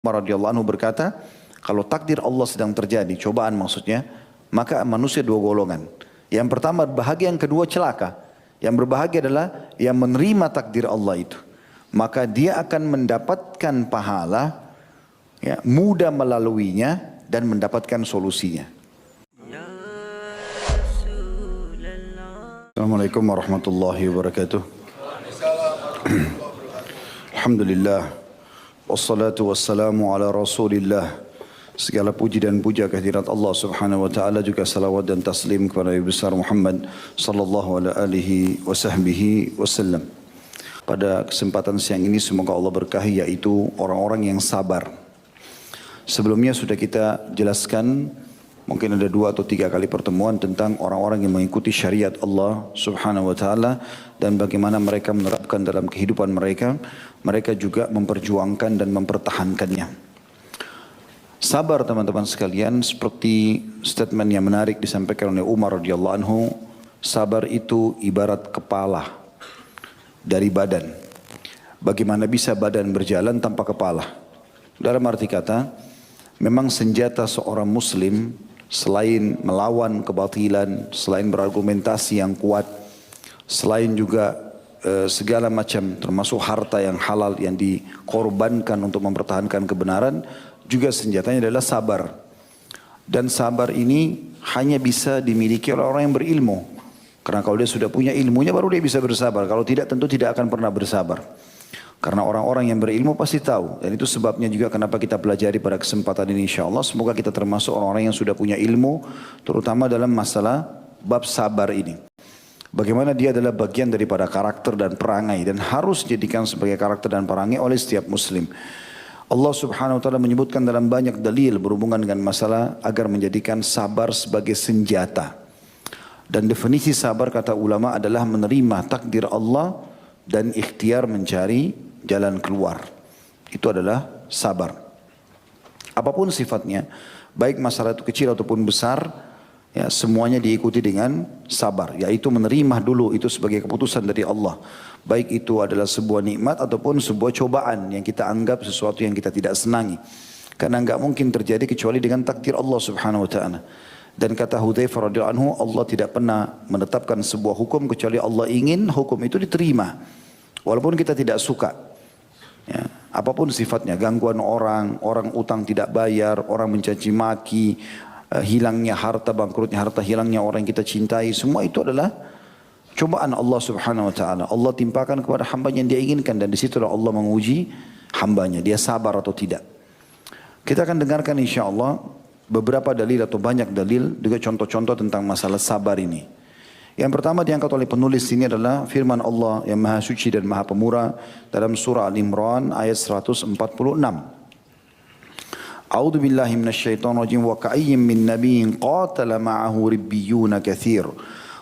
Umar radhiyallahu anhu berkata, kalau takdir Allah sedang terjadi, cobaan maksudnya, maka manusia dua golongan. Yang pertama bahagia, yang kedua celaka. Yang berbahagia adalah yang menerima takdir Allah itu. Maka dia akan mendapatkan pahala, ya, mudah melaluinya dan mendapatkan solusinya. Assalamualaikum warahmatullahi wabarakatuh. Alhamdulillah. Wassalatu wassalamu ala rasulillah. Segala puji dan puja kehadirat Allah subhanahu wa ta'ala, juga salawat dan taslim kepada Nabi besar Muhammad sallallahu alaihi wasallam. Pada kesempatan siang ini semoga Allah berkahi, yaitu orang-orang yang sabar. Sebelumnya sudah kita jelaskan, mungkin ada 2 atau 3 kali pertemuan tentang orang-orang yang mengikuti syariat Allah subhanahu wa ta'ala dan bagaimana mereka menerapkan dalam kehidupan mereka. Mereka juga memperjuangkan dan mempertahankannya. Sabar teman-teman sekalian, seperti statement yang menarik disampaikan oleh Umar radhiyallahu anhu, sabar itu ibarat kepala dari badan. Bagaimana bisa badan berjalan tanpa kepala? Dalam arti kata, memang senjata seorang muslim selain melawan kebatilan, selain berargumentasi yang kuat, selain juga segala macam termasuk harta yang halal yang dikorbankan untuk mempertahankan kebenaran, juga senjatanya adalah sabar. Dan sabar ini hanya bisa dimiliki oleh orang yang berilmu. Karena kalau dia sudah punya ilmunya baru dia bisa bersabar. Kalau tidak tentu tidak akan pernah bersabar. Karena orang-orang yang berilmu pasti tahu. Dan itu sebabnya juga kenapa kita pelajari pada kesempatan ini insyaAllah. Semoga kita termasuk orang-orang yang sudah punya ilmu, terutama dalam masalah bab sabar ini. Bagaimana dia adalah bagian daripada karakter dan perangai. Dan harus dijadikan sebagai karakter dan perangai oleh setiap muslim. Allah subhanahu wa ta'ala menyebutkan dalam banyak dalil berhubungan dengan masalah agar menjadikan sabar sebagai senjata. Dan definisi sabar kata ulama adalah menerima takdir Allah dan ikhtiar mencari jalan keluar. Itu adalah sabar. Apapun sifatnya, baik masalah itu kecil ataupun besar, ya, semuanya diikuti dengan sabar. Yaitu menerima dulu itu sebagai keputusan dari Allah. Baik itu adalah sebuah nikmat ataupun sebuah cobaan yang kita anggap sesuatu yang kita tidak senangi. Karena enggak mungkin terjadi kecuali dengan takdir Allah subhanahu wa ta'ala. Dan kata Hudzaifah radhiyallahu anhu, Allah tidak pernah menetapkan sebuah hukum kecuali Allah ingin hukum itu diterima. Walaupun kita tidak suka. Ya, apapun sifatnya, gangguan orang, orang utang tidak bayar, orang mencaci maki, hilangnya harta, bangkrutnya harta, hilangnya orang yang kita cintai, semua itu adalah cobaan Allah subhanahu wa ta'ala. Allah timpakan kepada hambanya yang dia inginkan. Dan disitulah Allah menguji hambanya. Dia sabar atau tidak. Kita akan dengarkan insyaAllah beberapa dalil atau banyak dalil. Juga contoh-contoh tentang masalah sabar ini. Yang pertama diangkat oleh penulis ini adalah firman Allah yang maha suci dan maha pemurah. Dalam surah Al-Imran ayat 146. A'udhu billahi minasyaitonir rajim. Wa ka'ayyim min nabiyyin qatala ma'ahu ribbiyuna kathir.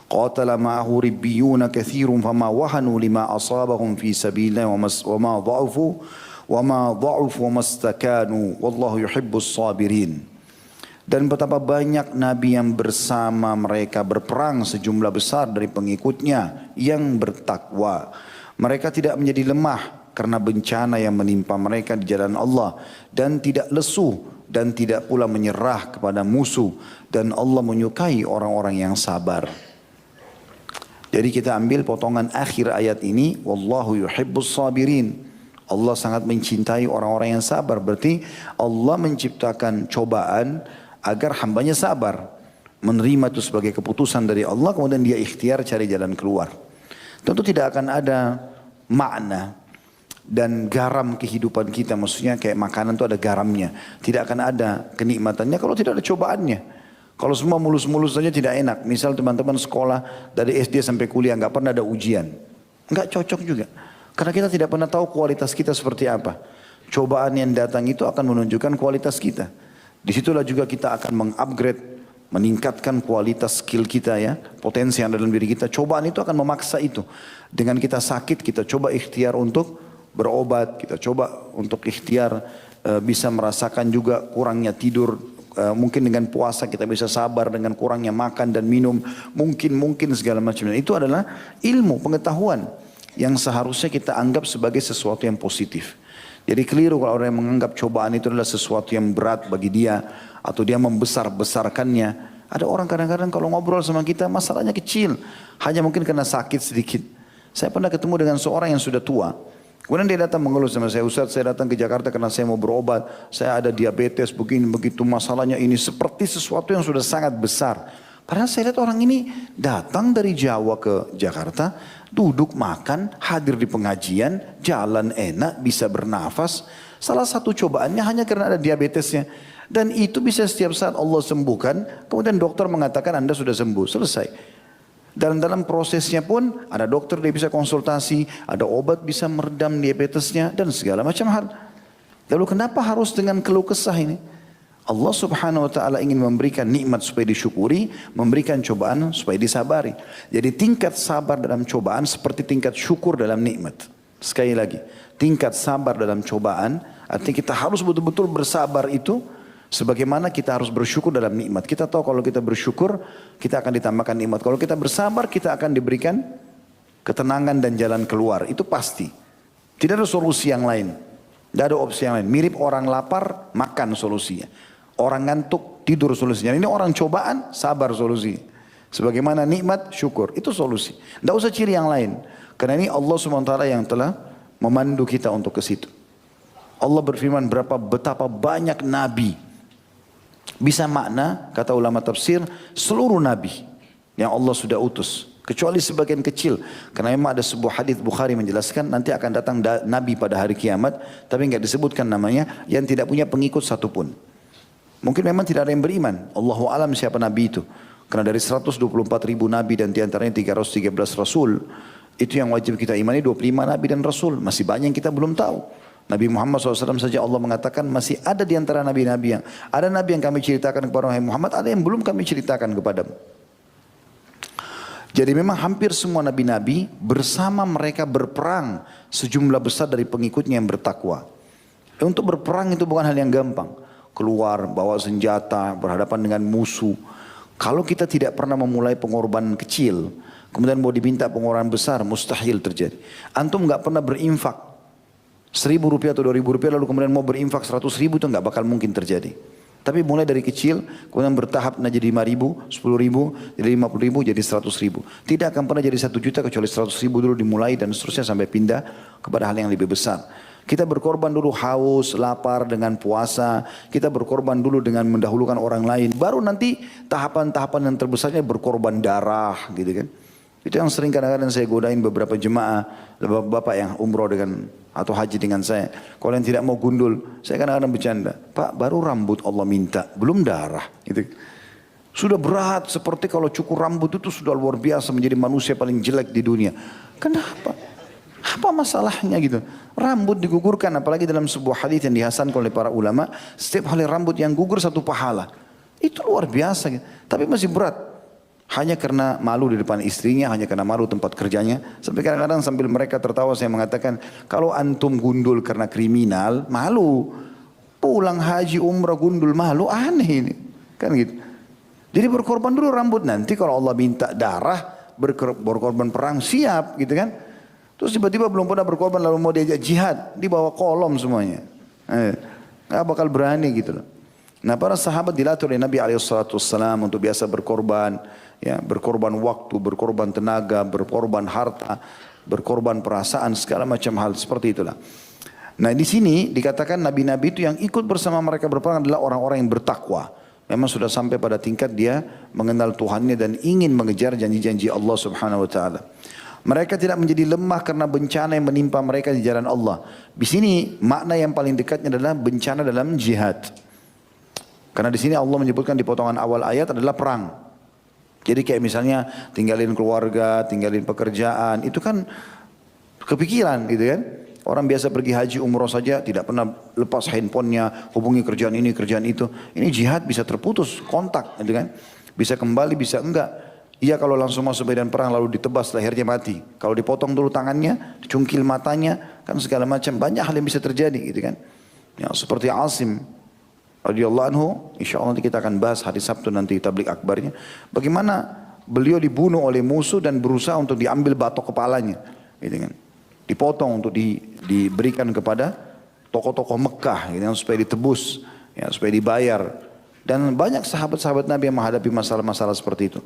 قاتل معه ربيون كثير فما وهنوا لما أصابهم في سبيل الله وما ضعفوا وما استكانوا والله يحب الصابرين. Dan betapa banyak nabi yang bersama mereka berperang sejumlah besar dari pengikutnya yang bertakwa. Mereka tidak menjadi lemah karena bencana yang menimpa mereka di jalan Allah, dan tidak lesu dan tidak pula menyerah kepada musuh, dan Allah menyukai orang-orang yang sabar. Jadi kita ambil potongan akhir ayat ini, wallahu yuhibbus sabirin. Allah sangat mencintai orang-orang yang sabar. Berarti Allah menciptakan cobaan agar hambanya sabar. Menerima itu sebagai keputusan dari Allah, kemudian dia ikhtiar cari jalan keluar. Tentu tidak akan ada makna dan garam kehidupan kita. Maksudnya kayak makanan itu ada garamnya. Tidak akan ada kenikmatannya kalau tidak ada cobaannya. Kalau semua mulus-mulus saja tidak enak. Misal teman-teman sekolah dari SD sampai kuliah nggak pernah ada ujian. Nggak cocok juga. Karena kita tidak pernah tahu kualitas kita seperti apa. Cobaan yang datang itu akan menunjukkan kualitas kita. Disitulah juga kita akan mengupgrade, meningkatkan kualitas skill kita ya. Potensi yang ada dalam diri kita. Cobaan itu akan memaksa itu. Dengan kita sakit, kita coba ikhtiar untuk berobat. Kita coba untuk ikhtiar bisa merasakan juga kurangnya tidur. Mungkin dengan puasa kita bisa sabar dengan kurangnya makan dan minum, mungkin segala macam. Dan itu adalah ilmu, pengetahuan yang seharusnya kita anggap sebagai sesuatu yang positif. Jadi keliru kalau orang yang menganggap cobaan itu adalah sesuatu yang berat bagi dia atau dia membesar-besarkannya. Ada orang kadang-kadang kalau ngobrol sama kita masalahnya kecil, hanya mungkin kena sakit sedikit. Saya pernah ketemu dengan seorang yang sudah tua. Kemudian dia datang mengeluh sama saya, Ustaz saya datang ke Jakarta karena saya mau berobat, saya ada diabetes begini begitu, masalahnya ini seperti sesuatu yang sudah sangat besar. Padahal saya lihat orang ini datang dari Jawa ke Jakarta, duduk makan, hadir di pengajian, jalan enak, bisa bernafas. Salah satu cobaannya hanya karena ada diabetesnya. Dan itu bisa setiap saat Allah sembuhkan, kemudian dokter mengatakan Anda sudah sembuh, selesai. Dan dalam prosesnya pun ada dokter dia bisa konsultasi, ada obat bisa meredam diabetesnya dan segala macam hal. Lalu kenapa harus dengan keluh kesah ini? Allah subhanahu wa ta'ala ingin memberikan nikmat supaya disyukuri, memberikan cobaan supaya disabari. Jadi tingkat sabar dalam cobaan seperti tingkat syukur dalam nikmat. Sekali lagi, tingkat sabar dalam cobaan, artinya kita harus betul-betul bersabar itu, sebagaimana kita harus bersyukur dalam nikmat. Kita tahu kalau kita bersyukur, kita akan ditambahkan nikmat. Kalau kita bersabar, kita akan diberikan ketenangan dan jalan keluar. Itu pasti. Tidak ada solusi yang lain. Tidak ada opsi yang lain. Mirip orang lapar, makan solusinya. Orang ngantuk, tidur solusinya. Ini orang cobaan, sabar solusi. Sebagaimana nikmat, syukur. Itu solusi. Tidak usah ciri yang lain. Karena ini Allah SWT yang telah memandu kita untuk ke situ. Allah berfirman betapa banyak nabi. Bisa makna, kata ulama tafsir, seluruh nabi yang Allah sudah utus. Kecuali sebagian kecil. Karena memang ada sebuah hadis Bukhari menjelaskan, nanti akan datang nabi pada hari kiamat, tapi enggak disebutkan namanya, yang tidak punya pengikut satupun. Mungkin memang tidak ada yang beriman. Allahu alam siapa nabi itu. Karena dari 124 ribu nabi dan diantaranya 313 rasul, itu yang wajib kita imani 25 nabi dan rasul. Masih banyak yang kita belum tahu. Nabi Muhammad SAW saja Allah mengatakan masih ada di antara nabi-nabi yang ada nabi yang kami ceritakan kepada Muhammad, ada yang belum kami ceritakan kepadamu. Jadi memang hampir semua nabi-nabi bersama mereka berperang sejumlah besar dari pengikutnya yang bertakwa. Untuk berperang itu bukan hal yang gampang. Keluar, bawa senjata, berhadapan dengan musuh. Kalau kita tidak pernah memulai pengorbanan kecil, kemudian mau diminta pengorbanan besar, mustahil terjadi. Antum nggak pernah berinfak 1.000 rupiah atau 2.000 rupiah lalu kemudian mau berinfak 100.000 itu nggak bakal mungkin terjadi. Tapi mulai dari kecil, kemudian bertahap nah jadi 5.000, 10.000, jadi 50.000, jadi 100.000. Tidak akan pernah jadi 1 juta kecuali 100.000 dulu dimulai dan seterusnya sampai pindah kepada hal yang lebih besar. Kita berkorban dulu haus, lapar dengan puasa. Kita berkorban dulu dengan mendahulukan orang lain. Baru nanti tahapan-tahapan yang terbesarnya berkorban darah gitu kan. Itu yang sering kadang-kadang saya godain beberapa jemaah, bapak yang umroh dengan atau haji dengan saya. Kalau yang tidak mau gundul, saya kadang-kadang bercanda. Pak, baru rambut Allah minta, belum darah. Gitu. Sudah berat seperti kalau cukur rambut itu sudah luar biasa menjadi manusia paling jelek di dunia. Kenapa? Apa masalahnya gitu? Rambut digugurkan, apalagi dalam sebuah hadis yang dihasankan oleh para ulama, setiap helai rambut yang gugur 1 pahala. Itu luar biasa gitu. Tapi masih berat. Hanya karena malu di depan istrinya, hanya karena malu tempat kerjanya. Sampai kadang-kadang sambil mereka tertawa saya mengatakan, kalau antum gundul karena kriminal, malu. Pulang haji umrah gundul malu, aneh ini. Kan gitu. Jadi berkorban dulu rambut, nanti kalau Allah minta darah, berkorban perang, siap gitu kan. Terus tiba-tiba belum pernah berkorban lalu mau diajak jihad, dibawa kolom semuanya. Nggak bakal berani gitu loh. Nah para sahabat dilatih oleh Nabi SAW untuk biasa berkorban. Ya, berkorban waktu, berkorban tenaga, berkorban harta, berkorban perasaan, segala macam hal seperti itulah. Nah di sini dikatakan nabi-nabi itu yang ikut bersama mereka berperang adalah orang-orang yang bertakwa. Memang sudah sampai pada tingkat dia mengenal Tuhannya dan ingin mengejar janji-janji Allah Subhanahu Wa Taala. Mereka tidak menjadi lemah karena bencana yang menimpa mereka di jalan Allah. Di sini makna yang paling dekatnya adalah bencana dalam jihad. Karena di sini Allah menyebutkan di potongan awal ayat adalah perang. Jadi kayak misalnya tinggalin keluarga, tinggalin pekerjaan, itu kan kepikiran gitu kan. Orang biasa pergi haji umroh saja tidak pernah lepas handphonenya, hubungi kerjaan ini, kerjaan itu. Ini jihad bisa terputus kontak gitu kan. Bisa kembali, bisa enggak. Iya kalau langsung masuk medan perang lalu ditebas lehernya mati. Kalau dipotong dulu tangannya, dicungkil matanya, kan segala macam banyak hal yang bisa terjadi gitu kan. Ya, seperti Asim radhiyallahu anhu, insyaallah nanti kita akan bahas hari Sabtu nanti tablik akbarnya. Bagaimana beliau dibunuh oleh musuh dan berusaha untuk diambil batok kepalanya, gitu kan. Dipotong untuk diberikan kepada tokoh-tokoh Mekah gitu, supaya ditebus, ya, supaya dibayar. Dan banyak sahabat-sahabat Nabi yang menghadapi masalah-masalah seperti itu.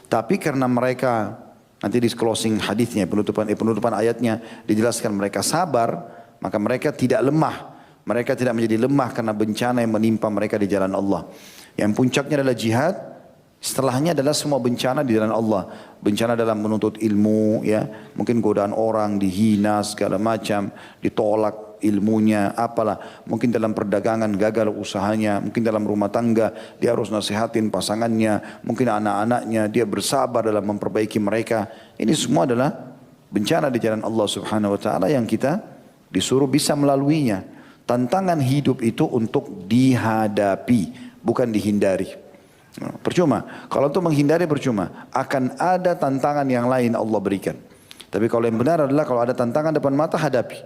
Tapi karena mereka, nanti di closing hadisnya, penutupan ayatnya dijelaskan mereka sabar, maka mereka tidak lemah. Mereka tidak menjadi lemah karena bencana yang menimpa mereka di jalan Allah. Yang puncaknya adalah jihad, setelahnya adalah semua bencana di jalan Allah. Bencana dalam menuntut ilmu, ya, mungkin godaan orang, dihina segala macam, ditolak ilmunya, apalah. Mungkin dalam perdagangan gagal usahanya, mungkin dalam rumah tangga dia harus nasihatin pasangannya, mungkin anak-anaknya dia bersabar dalam memperbaiki mereka. Ini semua adalah bencana di jalan Allah Subhanahu wa taala yang kita disuruh bisa melaluinya. Tantangan hidup itu untuk dihadapi, bukan dihindari. Percuma. Kalau untuk menghindari percuma. Akan ada tantangan yang lain Allah berikan. Tapi kalau yang benar adalah kalau ada tantangan depan mata, hadapi.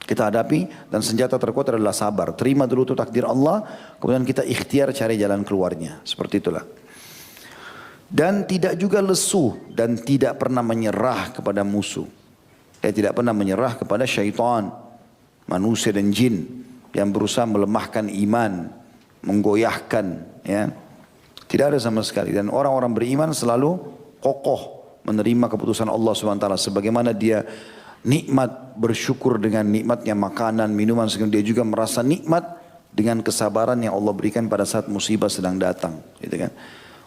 Kita hadapi dan senjata terkuat adalah sabar. Terima dulu itu takdir Allah. Kemudian kita ikhtiar cari jalan keluarnya. Seperti itulah. Dan tidak juga lesu dan tidak pernah menyerah kepada musuh. Tidak pernah menyerah kepada syaitan, manusia dan jin yang berusaha melemahkan iman, menggoyahkan, ya. Tidak ada sama sekali. Dan orang-orang beriman selalu kokoh menerima keputusan Allah SWT. Sebagaimana dia nikmat bersyukur dengan nikmatnya makanan, minuman. Dia juga merasa nikmat dengan kesabaran yang Allah berikan pada saat musibah sedang datang. Gitu kan.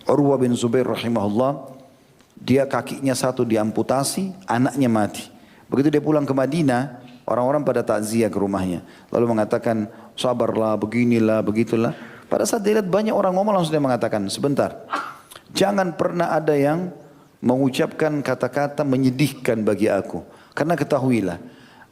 Urwah bin Zubair rahimahullah, dia kakinya satu diamputasi, anaknya mati. Begitu dia pulang ke Madinah, orang-orang pada takziah ke rumahnya. Lalu mengatakan, sabarlah, beginilah, begitulah. Pada saat dia lihat banyak orang ngomong, langsung dia mengatakan, sebentar. Jangan pernah ada yang mengucapkan kata-kata menyedihkan bagi aku. Karena ketahuilah,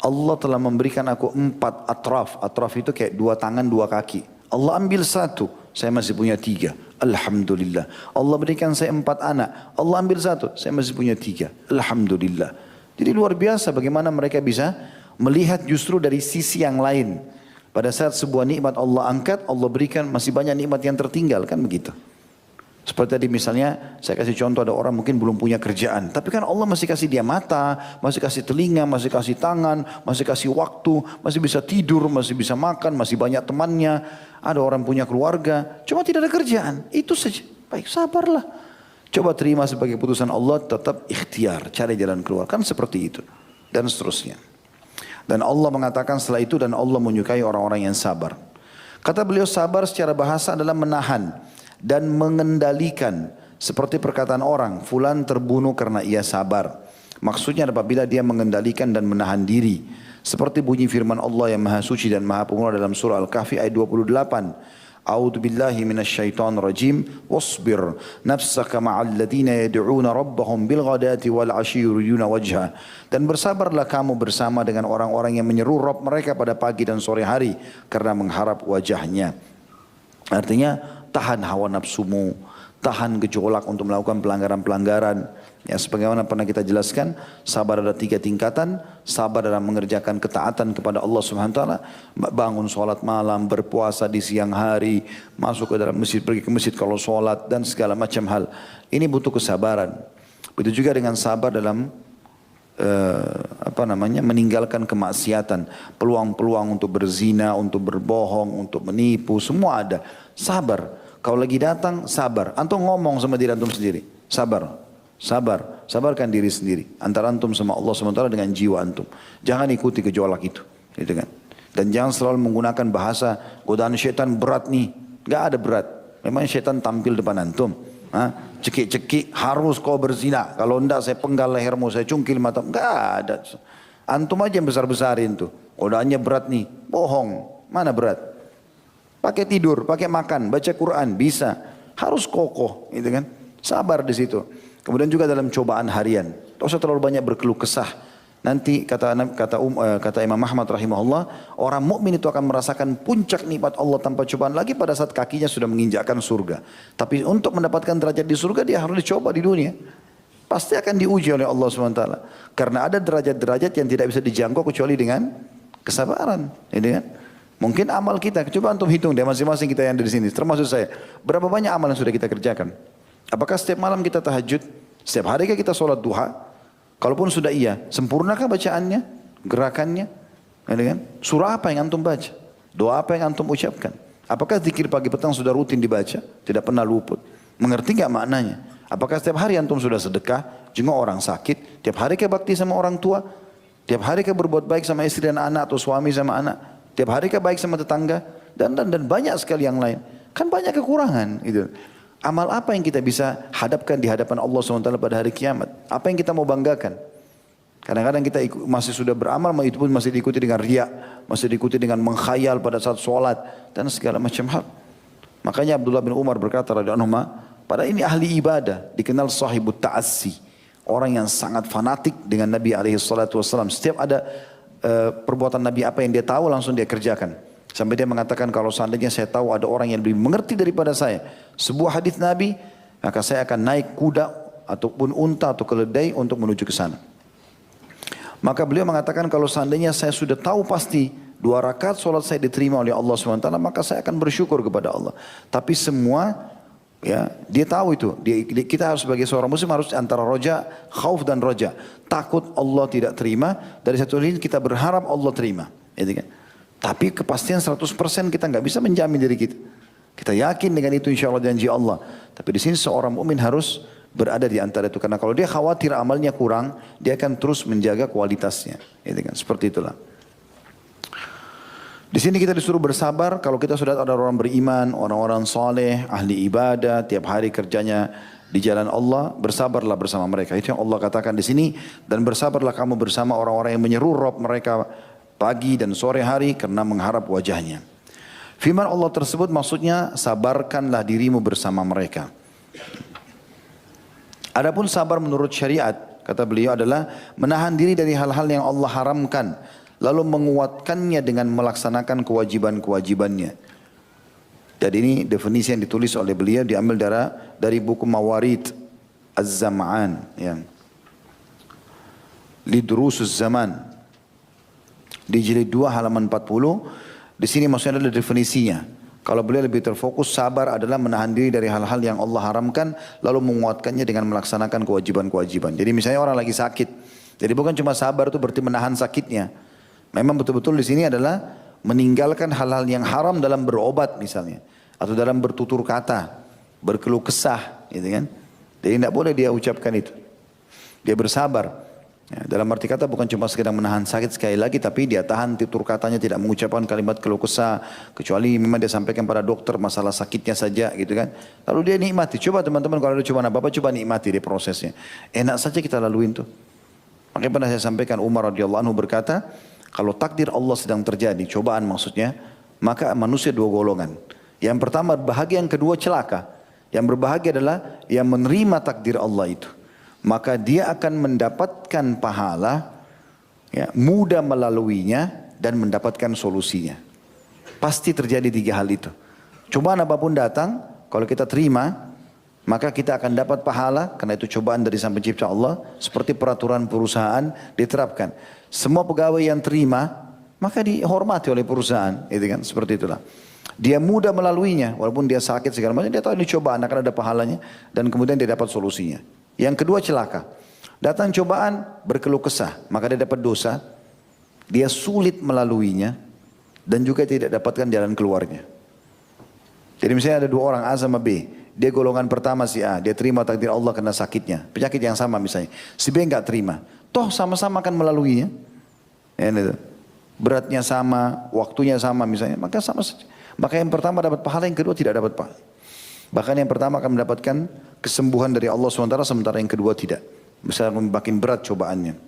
Allah telah memberikan aku 4 atraf. Atraf itu kayak 2 tangan, 2 kaki. Allah ambil 1, saya masih punya 3. Alhamdulillah. Allah berikan saya 4 anak. Allah ambil 1, saya masih punya 3. Alhamdulillah. Jadi luar biasa bagaimana mereka bisa melihat justru dari sisi yang lain. Pada saat sebuah nikmat Allah angkat, Allah berikan masih banyak nikmat yang tertinggal, kan begitu. Seperti tadi misalnya, saya kasih contoh ada orang mungkin belum punya kerjaan. Tapi kan Allah masih kasih dia mata, masih kasih telinga, masih kasih tangan, masih kasih waktu, masih bisa tidur, masih bisa makan, masih banyak temannya. Ada orang punya keluarga, cuma tidak ada kerjaan. Itu saja. Baik, sabarlah. Coba terima sebagai putusan Allah, tetap ikhtiar, cari jalan keluar. Kan seperti itu. Dan seterusnya. Dan Allah mengatakan setelah itu, dan Allah menyukai orang-orang yang sabar. Kata beliau, sabar secara bahasa adalah menahan dan mengendalikan. Seperti perkataan orang, fulan terbunuh karena ia sabar. Maksudnya apabila dia mengendalikan dan menahan diri. Seperti bunyi firman Allah yang maha suci dan maha pemurah dalam surah Al-Kahfi ayat 28. A'udzu billahi minasyaitonir rajim wasbir nafsaka ma'al ladzina yad'una rabbahum bil ghadati wal 'ashyi yuriduna wajha. Dan bersabarlah kamu bersama dengan orang-orang yang menyeru Rabb mereka pada pagi dan sore hari karena mengharap wajahnya. Artinya tahan hawa nafsumu, tahan gejolak untuk melakukan pelanggaran-pelanggaran. Ya, sebagaimana pernah kita jelaskan, sabar ada 3 tingkatan. Sabar dalam mengerjakan ketaatan kepada Allah Subhanahu wa taala, bangun sholat malam, berpuasa di siang hari, masuk ke dalam masjid, pergi ke masjid kalau sholat dan segala macam hal. Ini butuh kesabaran. Begitu juga dengan sabar dalam meninggalkan kemaksiatan, peluang-peluang untuk berzina, untuk berbohong, untuk menipu, semua ada. Sabar. Kalau lagi datang, sabar. Antum ngomong sama diri antum sendiri, sabar. Sabar, sabarkan diri sendiri antara antum sama Allah SWT dengan jiwa antum. Jangan ikuti gejolak itu, gitu kan. Dan jangan selalu menggunakan bahasa godaan syaitan berat nih. Gak ada berat. Memang syaitan tampil depan antum. Cekik-cekik harus kau berzina. Kalau enggak saya penggal lehermu, saya cungkil mata. Gak ada. Antum aja yang besar-besarin tuh. Godaannya berat nih. Bohong. Mana berat? Pakai tidur, pakai makan, baca Quran bisa. Harus kokoh, gitu kan. Sabar di situ. Kemudian juga dalam cobaan harian. Tak usah terlalu banyak berkeluh kesah. Nanti kata Imam Ahmad rahimahullah, orang mukmin itu akan merasakan puncak nikmat Allah tanpa cobaan lagi pada saat kakinya sudah menginjakkan surga. Tapi untuk mendapatkan derajat di surga dia harus dicoba di dunia. Pasti akan diuji oleh Allah SWT. Karena ada derajat-derajat yang tidak bisa dijangkau kecuali dengan kesabaran. Gitu kan? Mungkin amal kita, coba antum hitung deh masing-masing kita yang ada di sini, termasuk saya. Berapa banyak amal yang sudah kita kerjakan? Apakah setiap malam kita tahajud? Setiap hari kita sholat duha? Kalaupun sudah iya, sempurnakah bacaannya? Gerakannya? Kan? Surah apa yang antum baca? Doa apa yang antum ucapkan? Apakah zikir pagi petang sudah rutin dibaca? Tidak pernah luput. Mengerti nggak maknanya? Apakah setiap hari antum sudah sedekah, jenguk orang sakit, tiap hari ke bakti sama orang tua, tiap hari ke berbuat baik sama istri dan anak atau suami sama anak, tiap hari ke baik sama tetangga, dan banyak sekali yang lain. Kan banyak kekurangan gitu. Amal apa yang kita bisa hadapkan di hadapan Allah SWT pada hari kiamat? Apa yang kita mau banggakan? Kadang-kadang kita masih sudah beramal, itu pun masih diikuti dengan riya, masih diikuti dengan mengkhayal pada saat sholat, dan segala macam hal. Makanya Abdullah bin Umar berkata, radhiyallahu anhu, pada ini ahli ibadah, dikenal sahibut ta'assi, orang yang sangat fanatik dengan Nabi SAW. Setiap ada perbuatan Nabi apa yang dia tahu langsung dia kerjakan. Sampai dia mengatakan kalau seandainya saya tahu ada orang yang lebih mengerti daripada saya sebuah hadis Nabi, maka saya akan naik kuda ataupun unta atau keledai untuk menuju ke sana. Maka beliau mengatakan kalau seandainya saya sudah tahu pasti 2 rakaat solat saya diterima oleh Allah SWT, maka saya akan bersyukur kepada Allah. Tapi semua, ya, dia tahu itu. Kita harus sebagai seorang muslim harus antara roja, khauf dan roja. Takut Allah tidak terima, dari satu sisi kita berharap Allah terima. Gitu kan? Tapi kepastian 100% kita nggak bisa menjamin diri kita. Kita yakin dengan itu insya Allah janji Allah. Tapi di sini seorang mukmin harus berada di antara itu. Karena kalau dia khawatir amalnya kurang, dia akan terus menjaga kualitasnya. Gitu kan? Seperti itulah. Di sini kita disuruh bersabar kalau kita sudah ada orang beriman, orang-orang saleh, ahli ibadah, tiap hari kerjanya di jalan Allah, bersabarlah bersama mereka. Itu yang Allah katakan di sini, dan bersabarlah kamu bersama orang-orang yang menyeru Rabb mereka pagi dan sore hari karena mengharap wajahnya. Firman Allah tersebut maksudnya sabarkanlah dirimu bersama mereka. Adapun sabar menurut syariat, kata beliau adalah menahan diri dari hal-hal yang Allah haramkan, lalu menguatkannya dengan melaksanakan kewajiban-kewajibannya. Jadi ini definisi yang ditulis oleh beliau, diambil dari buku Mawarid Az-Zam'an, ya. Lidrusus Zaman, di jilid 2 halaman 40. Di sini maksudnya adalah definisinya. Kalau beliau lebih terfokus, sabar adalah menahan diri dari hal-hal yang Allah haramkan, lalu menguatkannya dengan melaksanakan kewajiban-kewajiban. Jadi misalnya orang lagi sakit, jadi bukan cuma sabar itu berarti menahan sakitnya. Memang betul-betul di sini adalah meninggalkan hal-hal yang haram dalam berobat misalnya, atau dalam bertutur kata, berkeluh kesah, gitu kan? Jadi tidak boleh dia ucapkan itu. Dia bersabar. Ya, dalam arti kata bukan cuma sekedar menahan sakit sekali lagi, tapi dia tahan tutur katanya, tidak mengucapkan kalimat keluh kesah, kecuali memang dia sampaikan pada dokter masalah sakitnya saja, gitu kan. Lalu dia nikmati. Coba teman-teman kalau ada cobaan apa-apa, coba nikmati di prosesnya. Enak saja kita laluin tuh. Makanya pernah saya sampaikan, Umar radhiyallahu anhu berkata, kalau takdir Allah sedang terjadi, cobaan maksudnya, maka manusia 2 golongan. Yang pertama berbahagia, yang kedua celaka. Yang berbahagia adalah yang menerima takdir Allah itu. Maka dia akan mendapatkan pahala, ya, mudah melaluinya dan mendapatkan solusinya. Pasti terjadi 3 hal itu. Cobaan apapun datang, kalau kita terima, maka kita akan dapat pahala, karena itu cobaan dari Sang Pencipta Allah. Seperti peraturan perusahaan diterapkan. Semua pegawai yang terima, maka dihormati oleh perusahaan. Itu kan, seperti itulah. Dia mudah melaluinya, walaupun dia sakit segala macam, dia tahu ini cobaan akan ada pahalanya, dan kemudian dia dapat solusinya. Yang kedua celaka. Datang cobaan, berkeluh kesah, maka dia dapat dosa, dia sulit melaluinya, dan juga tidak dapatkan jalan keluarnya. Jadi misalnya ada 2 orang, A sama B. Dia golongan pertama si A, dia terima takdir Allah karena sakitnya, penyakit yang sama misalnya. Si B enggak terima, toh sama-sama akan melaluinya. Ya, itu. Beratnya sama, waktunya sama misalnya, maka sama saja. Maka yang pertama dapat pahala, yang kedua tidak dapat pahala. Bahkan yang pertama akan mendapatkan kesembuhan dari Allah SWT, sementara yang kedua tidak. Bisa makin berat cobaannya.